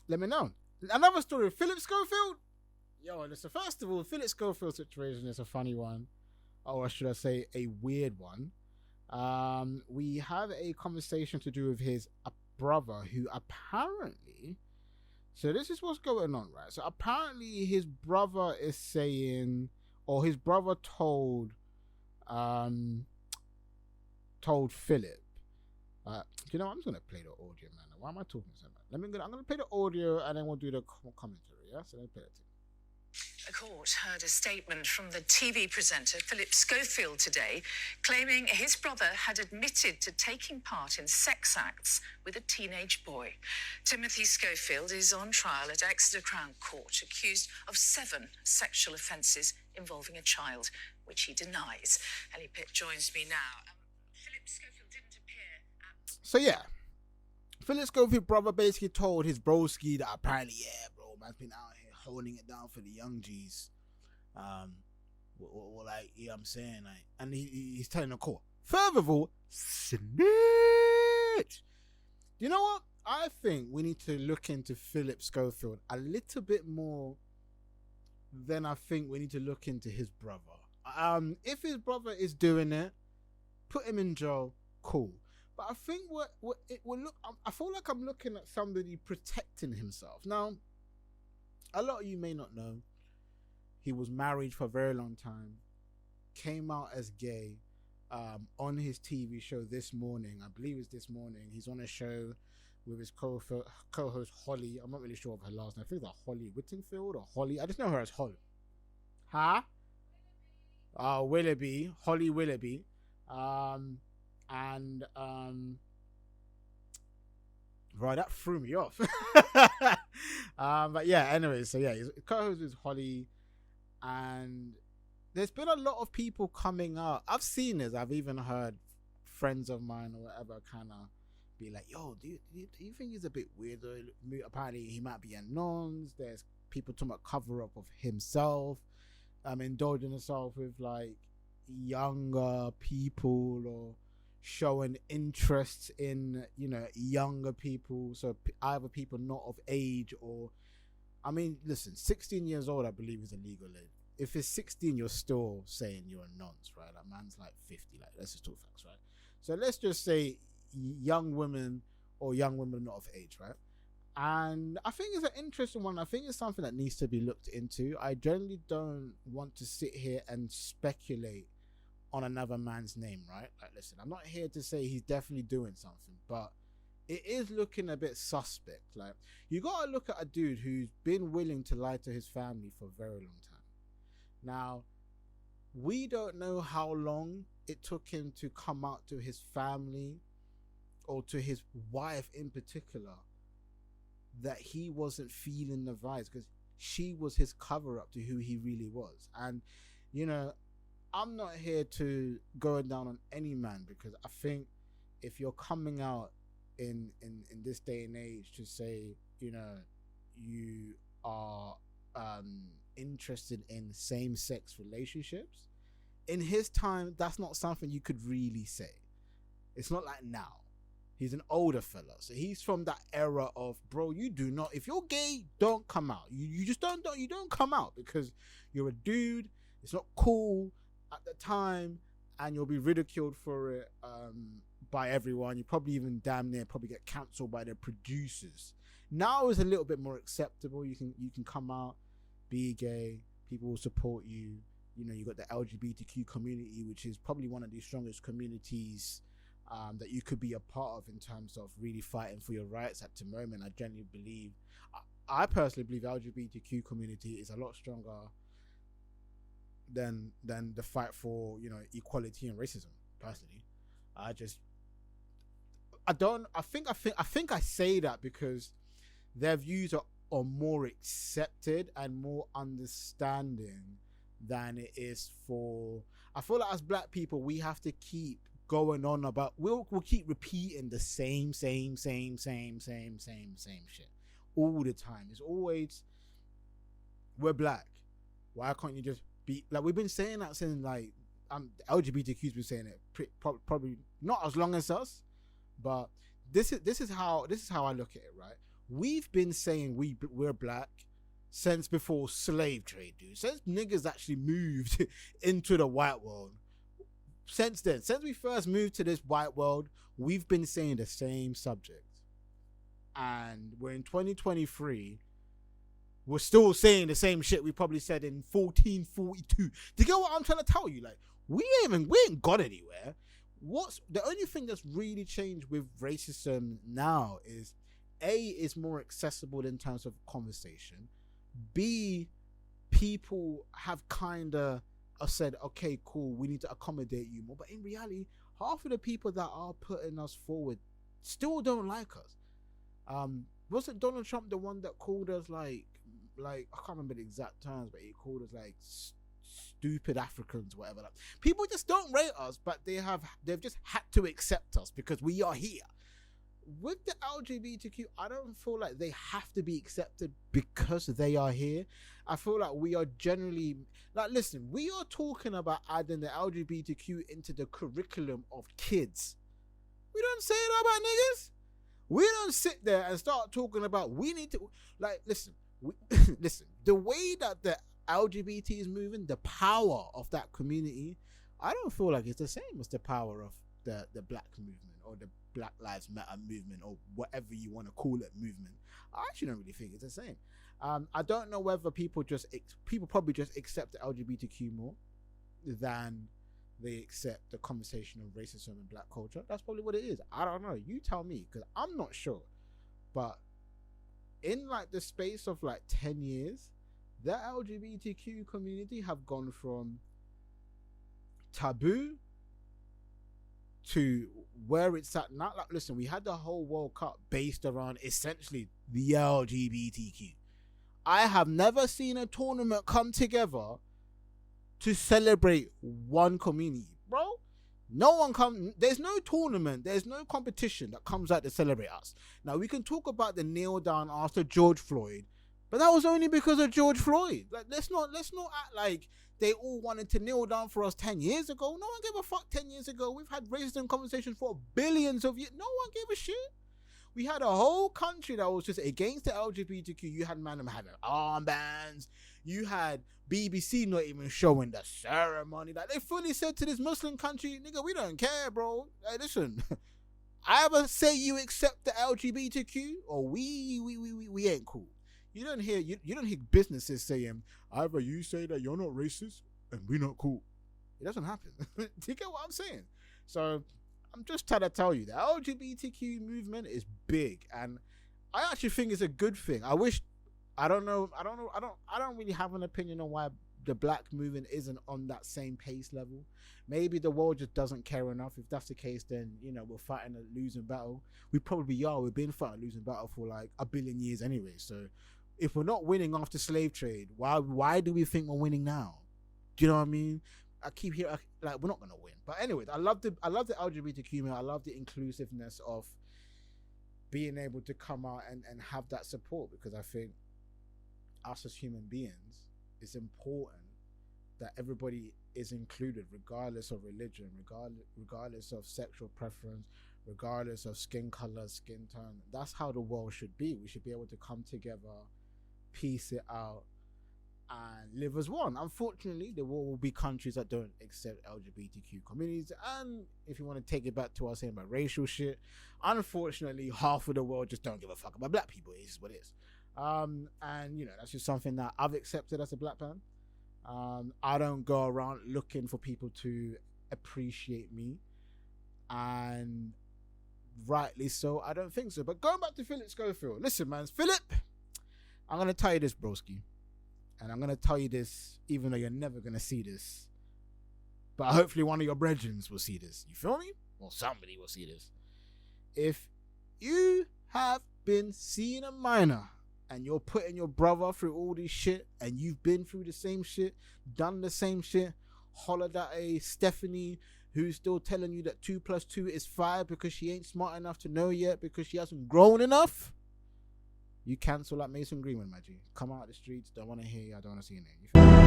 Let me know. Another story, Philip Schofield. Yo, listen, first of all, Philip Schofield situation is a funny one. Or should I say a weird one. We have a conversation to do with his brother who apparently, so this is what's going on, right? So apparently his brother is saying, or his brother told Philip, you know, I'm just gonna play the audio, man. Why am I talking so much? I'm gonna play the audio and then we'll do the commentary. Yeah, so let me play it. A court heard a statement from the TV presenter Philip Schofield today, claiming his brother had admitted to taking part in sex acts with a teenage boy. Timothy Schofield is on trial at Exeter Crown Court, accused of 7 sexual offences involving a child, which he denies. Ellie Pitt joins me now. Philip Schofield didn't appear at... So yeah, Philip Schofield's brother basically told his broski that apparently, yeah, bro, man's been out here holding it down for the young G's. Like, yeah, I'm saying, like, and he's telling the court. Furthermore, snitch. You know what? I think we need to look into Philip Schofield a little bit more than I think we need to look into his brother. If his brother is doing it, put him in jail, cool. But I think I feel like I'm looking at somebody protecting himself. Now, a lot of you may not know, he was married for a very long time, came out as gay on his TV show this morning. I believe it's this morning. He's on a show with his co-host Holly. I'm not really sure of her last name. I think it's Holly Whittingfield or Holly. I just know her as Holly. Huh? Willoughby. Holly Willoughby. Right, that threw me off. But yeah, anyway, so yeah, his co-host is Holly, and there's been a lot of people coming out. I've seen this. I've even heard friends of mine or whatever kind of be like, yo, do you think he's a bit weird? Apparently he might be a nonce. There's people talking about cover up of himself, indulging himself with like younger people or showing interest in, you know, younger people, so either people not of age or, I mean, listen, 16 years old I believe is a legal age. If it's 16 you're still saying you're a nonce, right? That man's like 50, like, let's just talk facts, right? So let's just say young women or young women not of age, right? And I think it's an interesting one. I think it's something that needs to be looked into. I generally don't want to sit here and speculate on another man's name, right? Like, listen, I'm not here to say he's definitely doing something, but it is looking a bit suspect. Like, you gotta look at a dude who's been willing to lie to his family for a very long time. Now, we don't know how long it took him to come out to his family or to his wife in particular that he wasn't feeling the vibes, because she was his cover up to who he really was. And, you know, I'm not here to go down on any man, because I think if you're coming out in this day and age to say, you know, you are interested in same-sex relationships, in his time, that's not something you could really say. It's not like now. He's an older fella, so he's from that era of, bro, you do not, if you're gay, don't come out. You just don't come out, because you're a dude. It's not cool at the time, and you'll be ridiculed for it by everyone. You probably even damn near probably get cancelled by the producers. Now it's a little bit more acceptable. You can come out, be gay, people will support you. You know, you got the LGBTQ community, which is probably one of the strongest communities that you could be a part of in terms of really fighting for your rights at the moment. I genuinely believe, I personally believe the LGBTQ community is a lot stronger than the fight for, you know, equality and racism. Personally, I think I say that because their views are more accepted and more understanding than it is for, I feel like as black people we have to keep going on about, we'll keep repeating the same shit all the time. It's always, we're black, why can't you just be like, we've been saying that since like LGBTQ's been saying it probably not as long as us, but this is how I look at it, right? we've been saying we're black since before slave trade, dude. Since niggas actually moved into the white world. Since then, since we first moved to this white world, we've been saying the same subject. And we're in 2023. We're still saying the same shit we probably said in 1442. Do you get what I'm trying to tell you? Like, we ain't got anywhere. What's the only thing that's really changed with racism now is A, is more accessible in terms of conversation. B, people have kind of said, okay, cool, we need to accommodate you more. But in reality, half of the people that are putting us forward still don't like us. Wasn't Donald Trump the one that called us like I can't remember the exact terms, but he called us like stupid Africans, whatever. Like, people just don't rate us, but they've just had to accept us because we are here. With the LGBTQ, I don't feel like they have to be accepted because they are here. I feel like we are generally, like, listen, we are talking about adding the LGBTQ into the curriculum of kids. We don't say that about niggas. We don't sit there and start talking about we need to, like, listen, listen, the way that the LGBT is moving, the power of that community, I don't feel like it's the same as the power of the black movement or the Black Lives Matter movement or whatever you want to call it movement. I actually don't really think it's the same. I don't know whether people probably just accept the LGBTQ more than they accept the conversation of racism and black culture. That's probably what it is. I don't know. You tell me, because I'm not sure. But in like the space of like 10 years, the LGBTQ community have gone from taboo to where it's at now. Like, listen, we had the whole World Cup based around essentially the LGBTQ. I have never seen a tournament come together to celebrate one community, bro. There's no tournament, there's no competition that comes out to celebrate us. Now, we can talk about the kneel down after George Floyd, but that was only because of George Floyd. Like, let's not act like they all wanted to kneel down for us 10 years ago. No one gave a fuck 10 years ago. We've had racism conversations for billions of years. No one gave a shit. We had a whole country that was just against the LGBTQ. You had man having armbands. You had BBC not even showing the ceremony. Like, they fully said to this Muslim country, nigga, we don't care, bro. Hey, listen, either say you accept the LGBTQ or we ain't cool. You don't hear businesses saying either you say that you're not racist and we're not cool. It doesn't happen. Do you get what I'm saying? So I'm just trying to tell you the LGBTQ movement is big, and I actually think it's a good thing. I don't really have an opinion on why the black movement isn't on that same pace level. Maybe the world just doesn't care enough. If that's the case, then, you know, we're fighting a losing battle. We probably are. We've been fighting a losing battle for like a billion years anyway. So if we're not winning after slave trade, why do we think we're winning now? Do you know what I mean? I keep hearing like we're not gonna win. But anyways, I love the LGBTQ movement. I love the inclusiveness of being able to come out and have that support, because I think us as human beings, it's important that everybody is included, regardless of religion, regardless of sexual preference, regardless of skin color, skin tone. That's how the world should be. We should be able to come together, piece it out, and live as one. Unfortunately, there will be countries that don't accept LGBTQ communities, and if you want to take it back to us saying about racial shit, unfortunately, half of the world just don't give a fuck about black people. It is what it is. And you know, that's just something that I've accepted as a black man. I don't go around looking for people to appreciate me, and rightly so, I don't think so. But going back to Philip Schofield, listen, man, Philip, I'm gonna tell you this, broski, and I'm gonna tell you this even though you're never gonna see this, but hopefully one of your brethren will see this. You feel me? Well, somebody will see this. If you have been seeing a minor and you're putting your brother through all this shit, and you've been through the same shit, done the same shit, hollered at a Stephanie who's still telling you that 2 + 2 is 5 because she ain't smart enough to know yet, because she hasn't grown enough, you cancel that Mason Greenwood, my G. Come out the streets, don't want to hear you, I don't want to see your name.